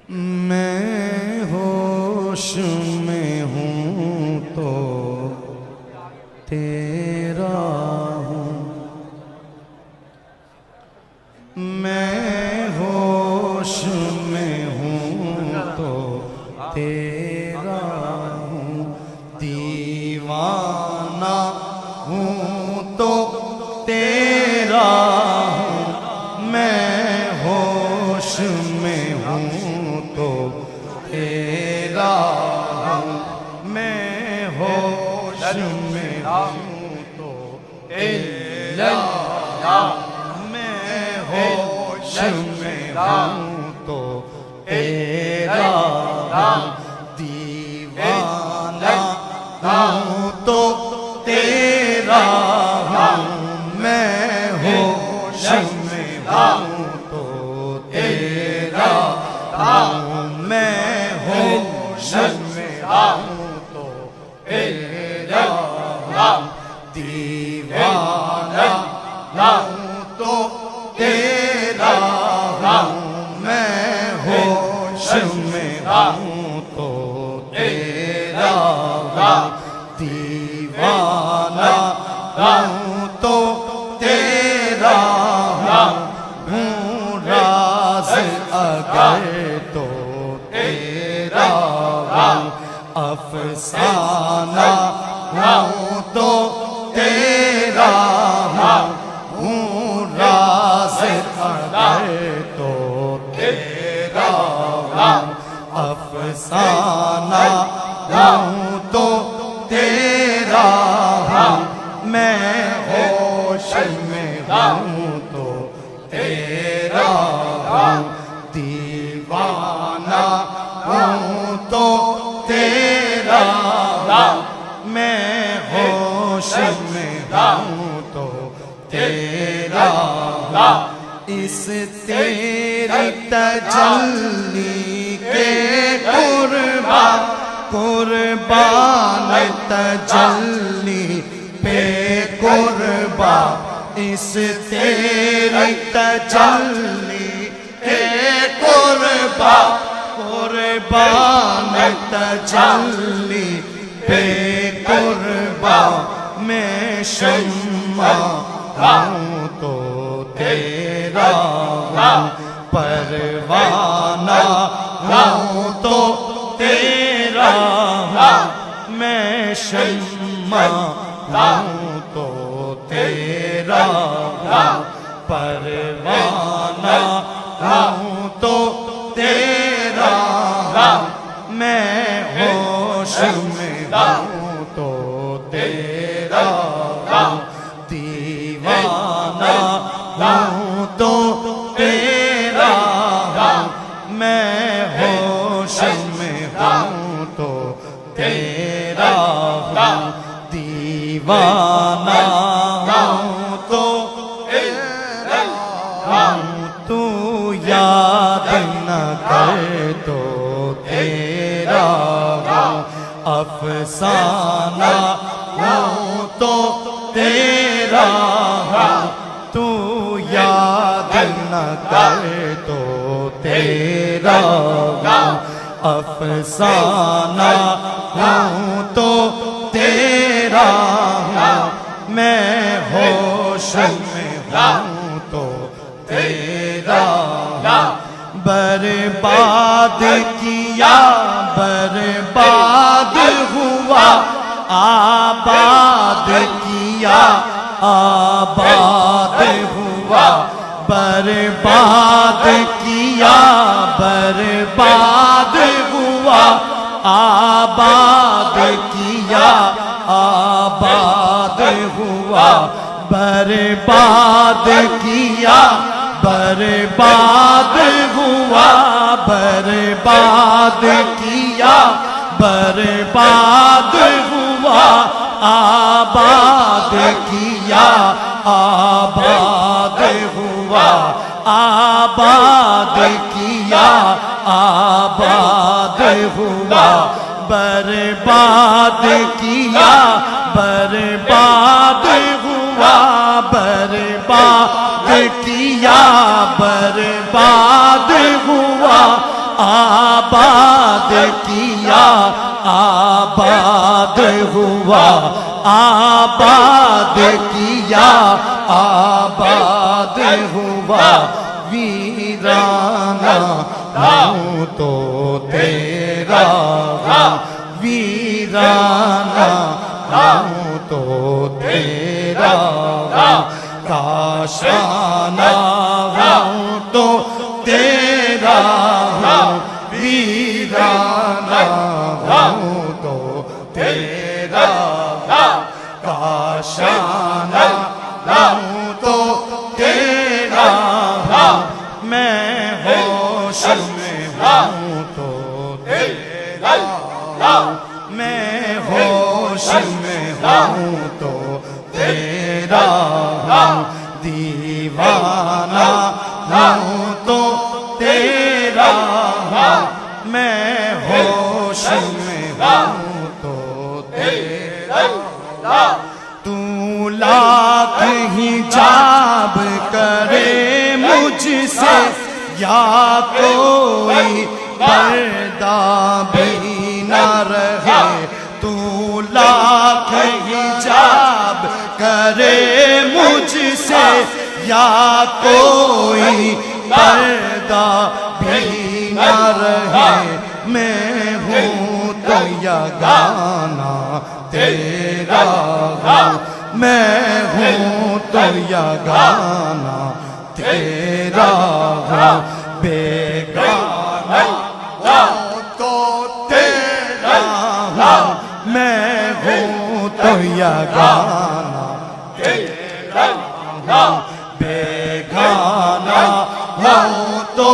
میں ہوش میں ہوں تو تیرا ہوں، میں ہوش میں ہوں تو تیرا ہوں، دیوانہ ہوں تو تیرا ہوں، میں ہوش میں ہوں تو تیرا ہوں، میں ہوش میں ہوں تو تیرا ہوں، میں ہوش میں ہوں تو تیرا ہوں، دیوانہ ہوں تو تیرا ہوں، میں ہوش میں ہوں تو تیرا ہوں، میں ہوش میں ہوں تو تیرا ہوں، دیوانہ ہوں تو تیرا ہوں، میں ہوش میں ہوں تو تیرا ہوں، دیوانہ ہوں تو تیرا ہوں، راز اگر تو تیرا ہوں، افسانہ ہوں تو تیرا ہوں، راز اگر تو تیرا ہوں، افسانہ ہوں تو تیرا ہوں، میں ہوش میں ہوں تو تیرا ہوں، دیوانہ ہوں تو تیرا ہوں، میں ہوش میں ہوں تو تیرا ہوں، اس تیری تجلی کے قربان تجلی پہ قربان، اس تیری تجلی کے قربان تجلی پہ قربان، میں شمع ہوں تو تیرا ہوں، پروانہ ہوں تو تیرا ہوں، میں شمع ہوں تو تیرا ہوں، پروانہ ہوں تو تیرا ہوں، میں ہوش میں ہوں تو تیرا ہوں، دیوانہ ہوں تو تیرا ہوں، میں ہوش میں ہوں تو تیرا ہوں، دیوانہ ہوں تو تیرا ہوں، تو یاد نہ کر تو تیرا ہوں، افسانہ ہوں تو تیرا ہوں، تو یاد نہ کر تو تیرا ہوں، افسانہ ہوں تو تیرا ہوں، میں ہوش میں ہوں تو تیرا ہوں، برباد کیا برباد ہوا، آباد کیا آباد ہوا، برباد کیا برباد ہوا، آباد کیا آباد ہوا، برباد کیا برباد ہوا، برباد کیا برباد ہوا، آباد کیا آباد ہوا، آباد کیا آباد ہوا، برباد کیا برباد ہوا، برباد کیا برباد ہوا، آباد کیا آباد ہوا آباد کیا آباد ہوا ویرانہ ہوں تو تیرا ویرانہ ہوں تو تیرا کاشانہ ہوں تو تیرا ویرانہ ہوں تو تیرا کاشانہ ہوں تو تیرا میں ہوش میں ہوں تو تیرا میں ہوش میں ہوں تو تیرا دیوانہ ہوں تو تیرا میں ہوش میں ہوں تو تیرا تو لاکھ حجاب کرے مجھ سے یا کوئی پردہ بھی نہ رہے تو لاکھ حجاب کرے مجھ سے یا کوئی پردہ بھی نہ رہے میں ہوں تو یگانہ تیرا میں ہوں تو یگانہ تیرا بیگانہ ہوں تو تیرا میں ہوں تو یگانہ تیرا بیگانہ ہوں تو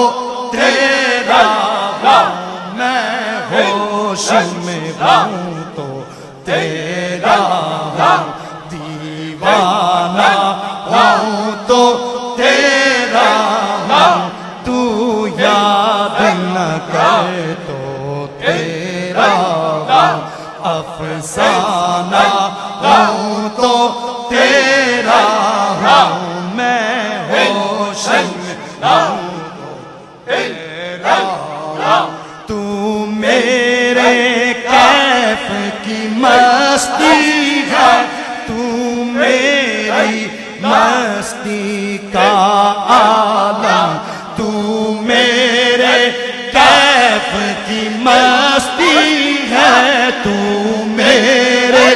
تیرا میں ہوش میں ہوں تو تیرا دیوانہ ہوں تو تیرا تو یاد نہ کر تو تیرا افسانہ ہوں تو تیرا میں ہوش میں ہوں تو تیرا تو میرے کیف کی مستی ہے تو میری مستی کا عالم تو میرے کیف کی مستی ہے تو میرے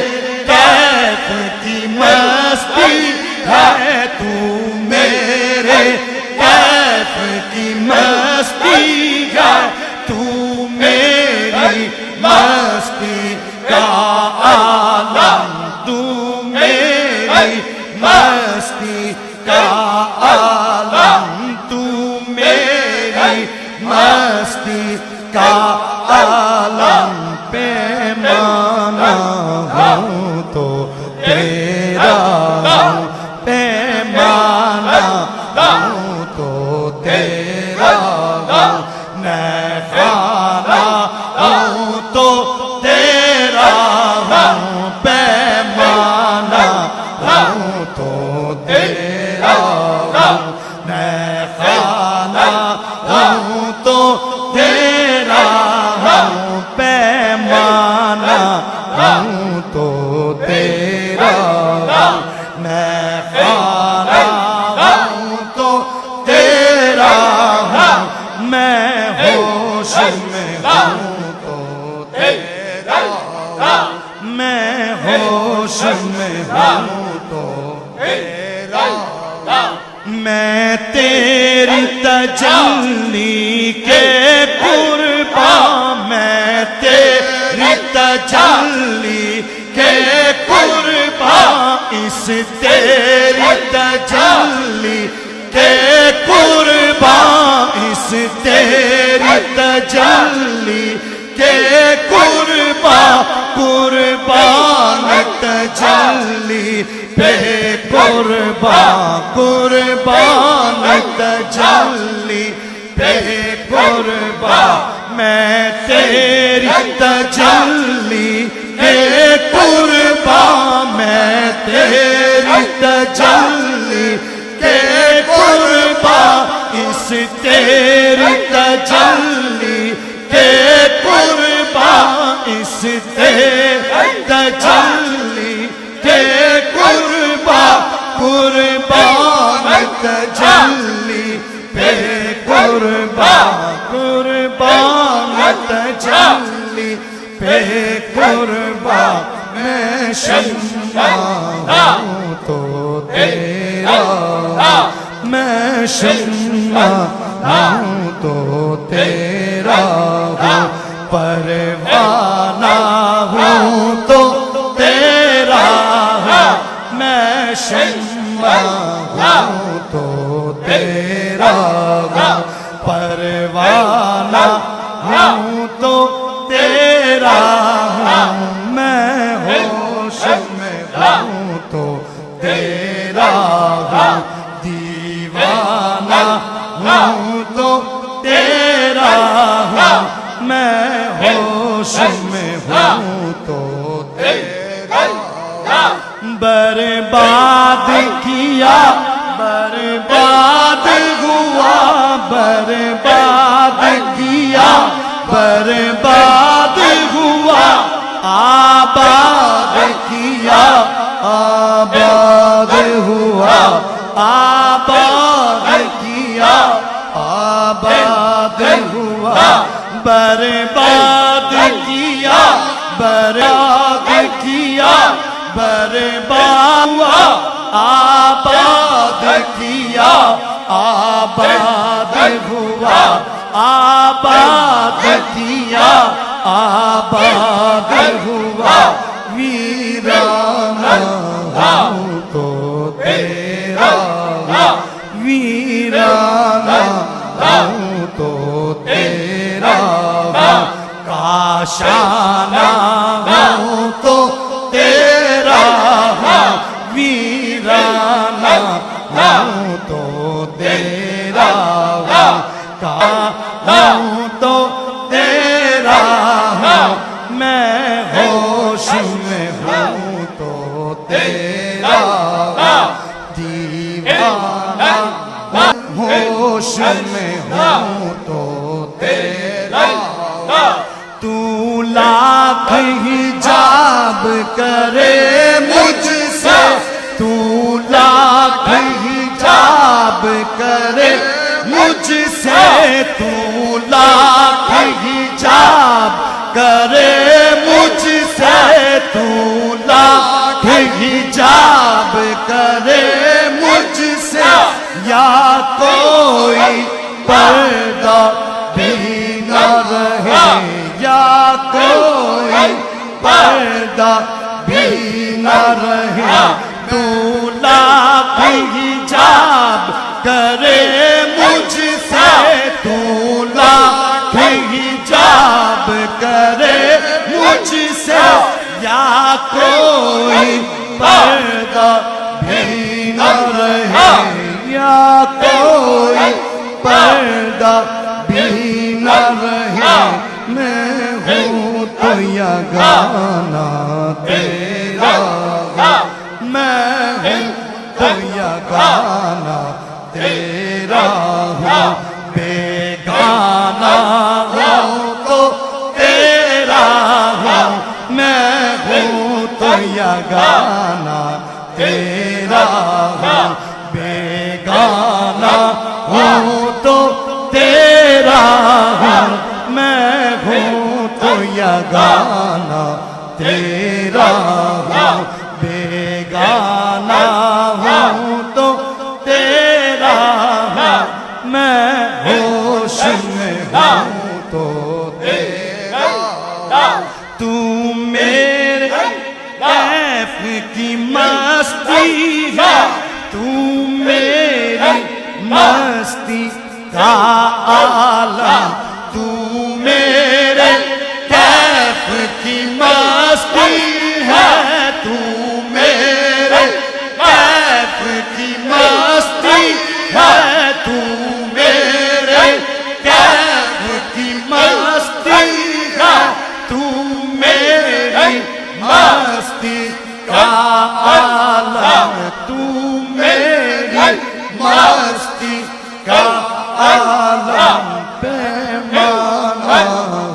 کیف کی مستی ہے تو میرے کیف کی مستی ہے تو میری مستی کا عالم تو میری مستی کا عالم تو میری مستی کا عالم پیمانہ ہوں تو تیرا پیمانہ ہوں تو تیرا میں خانہ ہوں تو تیرا پیمانہ ہوں تو تیرا میں خانہ ہوں تو تیرا پیمانہ ہوں تو تیرا میں خانہ ہوں تو تیرا میں ہوش میں ہوں تو تیرا میں ہوش میں ہوں تو تیرا میں تیری تجلی کے قربان میں تیری تجلی کے قربان اس تیری تجلی کے قربان اس تیری تجلی کے قربان قربان تجلی پہ قربان قربان تجلی پہ قربان میں تیری تجلی کے قربان میں تیری تجلی کے قربان اس تیری تجلی شمع ہوں تو تیرا، میں شمع ہوں تو تیرا ہوں، پروانہ ہوں تو تیرا ہوں، میں شمع ہوں تو تیرا ہوں، پروانہ ہوں تو تیرا ہوں، میں ہوش میں ہوں تو تیرا ہوں، دیوانہ ہوں تو تیرا ہوں، میں ہوش میں ہوں تو تیرا ہوں، برباد کیا برباد ہوا، برباد کیا برباد ہوا، آباد کیا آباد ہوا، آباد کیا آباد ہوا، برباد کیا برباد کیا برباد ہوا، آباد کیا آباد ہوا، آباد کیا آباد ہوا، ویرانہ ہوں تو تیرا ہوں، ویرانہ ہوں تو تیرا ہوں، کاشانہ ہوں تو تیرا ہوں، ویرانہ ہوں تو تیرا ہوں، ہوں تو تیرا ہوں، میں ہوش میں ہوں تو تیرا ہوں، دیوانہ ہوش میں ہوں تو تیرا ہوں، تو لاکھ حجاب کرے مجھ سے، تو لاکھ حجاب کرے مجھ سے، تو لاکھ حجاب کرے مجھ سے، تو لاکھ حجاب کرے مجھ سے، یا کوئی پردہ بھی نہ رہے، یا کوئی پردہ بھی نہ رہے، تو لاکھ حجاب کرے مجھ سے، تو لاکھ حجاب کرے مجھ سے، یا کوئی پردہ بھی نہ رہے، یا کوئی پردہ بھی نہ رہے، میں ہوں تو یگانہ تیرا ہوں، میں ہوں تو یگانہ تیرا ہوں، بیگانہ ہوں تو تیرا ہوں، میں ہوں تو یگانہ تیرا ہوں، بیگانہ ہوں تو تیرا ہوں، میں ہوں تو یگانہ تیرا ہوں، بیگانہ ہوں تو تیرا ہوں، میں ہوش میں ہوں تو تیرا ہوں، تو میرے کیف کی مستی ہے، تو میری مستی کا عالم، تو میرے کیف کی مستی ہے، تو میرے کیف کی مستی ہے، تو میرے کیف کی مستی ہے، تو میری مستی کا عالم، تو میری مستی کا عالم، پیمانہ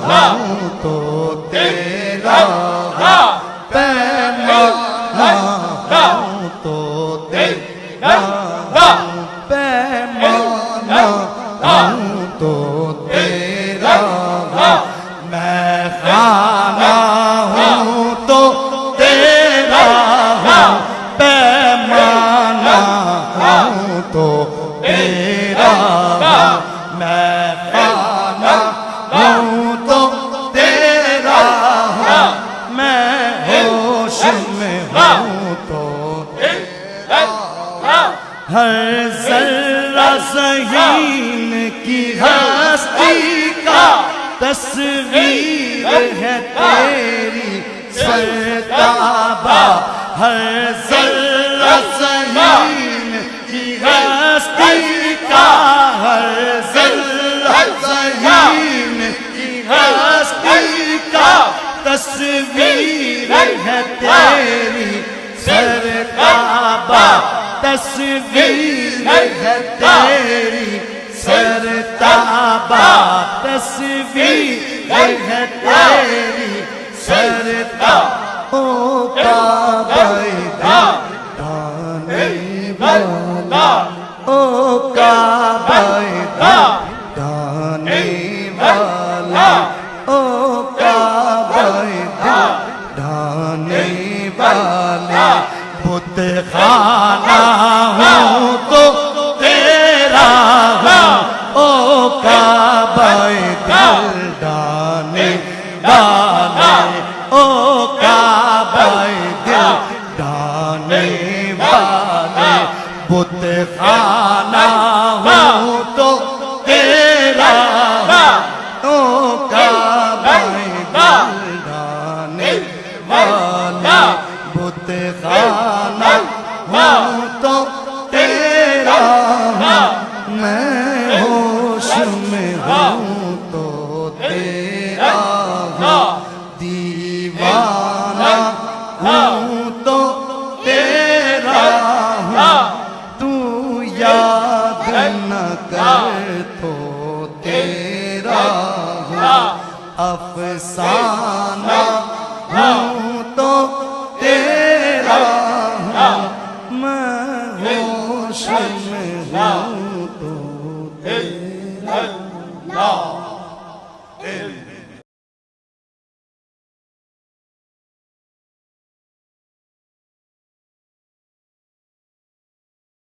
ہوں تو تیرا ہوں، پیمانہ ہوں تو تیرا ہوں، پیمانہ ہوں تو تیرا ہوں، میں خانہ ہوں تو تیرا ہوں تو ہر ذرہ ذہین کی ہستی کا تصویر ہے تیری سرتابہ، ہر ذرہ ذہین کی ہستی کا، ہر ذرہ ذہین کی ہستی کا تصویر ہے تیری سرتابہ، تصویر ہے تیری سرتابہ، تصویر ہے تیری سرتابہ۔ او کعبہ دانے والا، او کعبہ دانے والا، او کعبہ دانے والے، بت خانہ ہوں تو تیرا ہوں، او کعبہ دل ڈانے والے، او کعبہ دل ڈانے والے، بت خانہ ہوں تو تیرا ہوں، او کعبہ دل ڈانے والے، بت خانہ ہوں تو تیرا ہوں، میں ہوش میں ہوں تو تیرا ہوں، دیوانہ ہوں تو تیرا ہوں، تو یاد نہ کر تو تیرا ہوں، افسانہ ہوں تو تیرا ہوں،